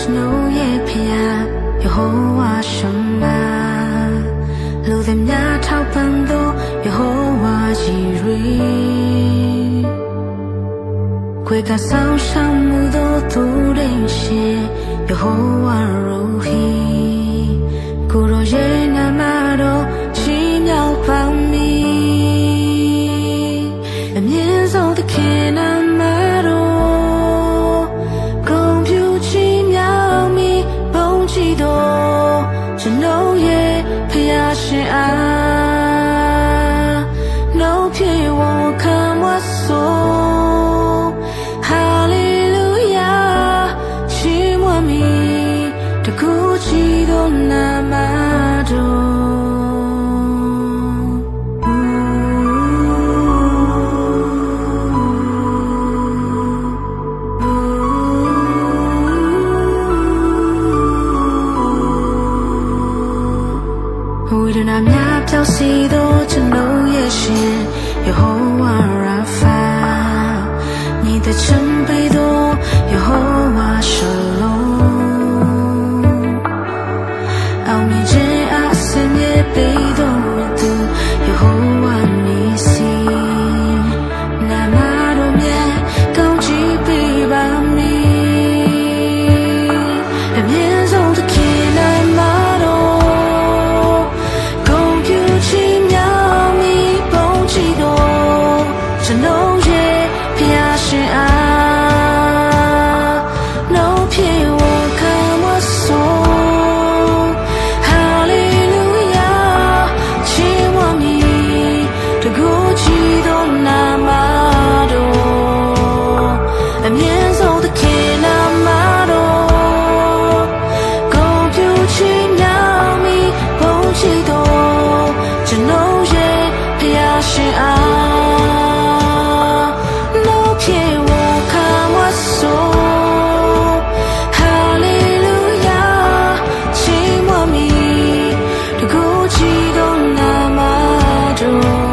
ကျွန်တော်ရဲ့ဖခင်ယေဟောဝါရှမာလူတွေများထောက်ပံ့သောယေဟောဝါကြီးတွေခွေကဆောင်ရှောင်းမှုသောသူတွေရှင်ယေဟောဝါရိုဟီကိုရောရဲ့နာမတော်ချီးမြှောက်ပါမည်အမြင့်ဆုံးသခင်နာမတော်ဂုဏ်ပြုချီးမြှောက်မည်ဘုန်းကြီးတော်ကျွန်တော်ရဲ့ဖခင်ရှင်အားနှုတ်ဖြင့်ဝန်ခံဝတ်ဆိုဟာလေလုယာချီးမွမ်းမည်တကူကြီးသောနာမတော်ဝိဒနာများပြောင်းစီသောကျွန်တော်ရဲ့ရှင်ယေဟောဝါရာဖာညီတဲ့ချမ်းပေးသောယေဟောဝါရှလောအောင်မြင်ခြင်းအစင်မြဲပေးသောသူယေဟောဝါနီစီနာမတော်မြတ်ကောင်းချီးပေးပါမည်အမြင့်ဆုံးသခင်နာမတော်ဂုဏ်ပြုချီးမြှောက်မည်ဘုန်းကြီးတော်ကျွန်တော်ရဲ့ဖခင်ရှင်အားနှုတ်ဖြင့်ဝန်ခံဝတ်ဆိုဟာလေလုယာချီးမွမ်းမည်တကူကြီးသောနာမတော်အမြင့်ဆုံးသခင်နာမတော်ဂုဏ်ပြုချီးမြှောက်မည်ဘုန်းကြီးတော်ကျွန်တော်ရဲ့ဖခင်ရှင်အားနှုတ်ဖြင့်ဝန်ခံဝတ်ဆိုဟာလေလုယာချီးမွမ်းမည်တကူကြီးသောနာမတော်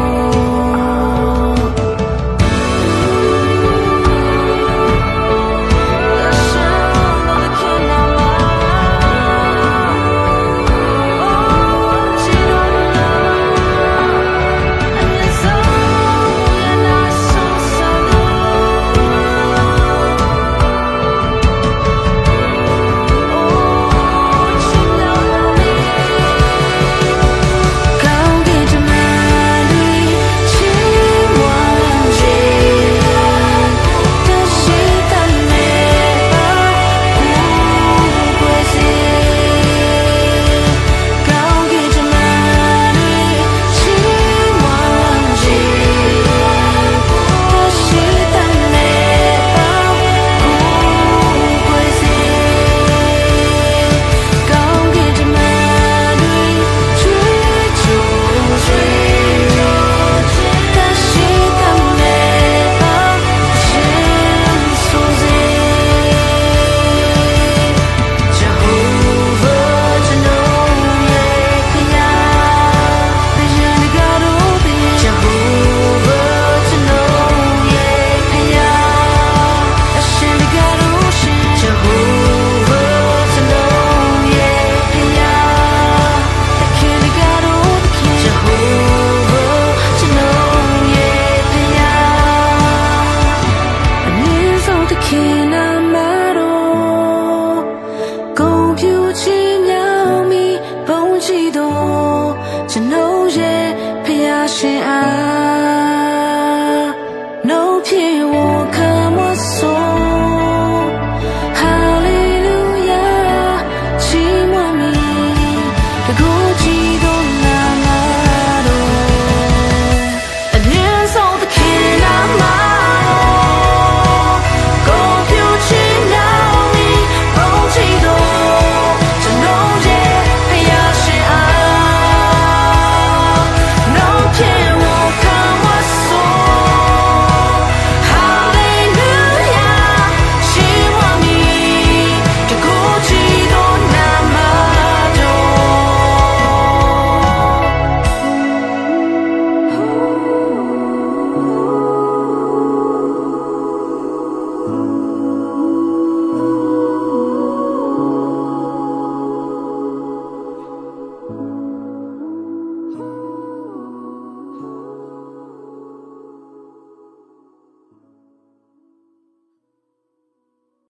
ကျွန်တော်ရဲ့ဖခင်ရှင်အားနှုတ်ဖြင့်ဝန်ခံဝတ်ဆိုဟာလေလုယာချီးမွမ်းမည်တကူ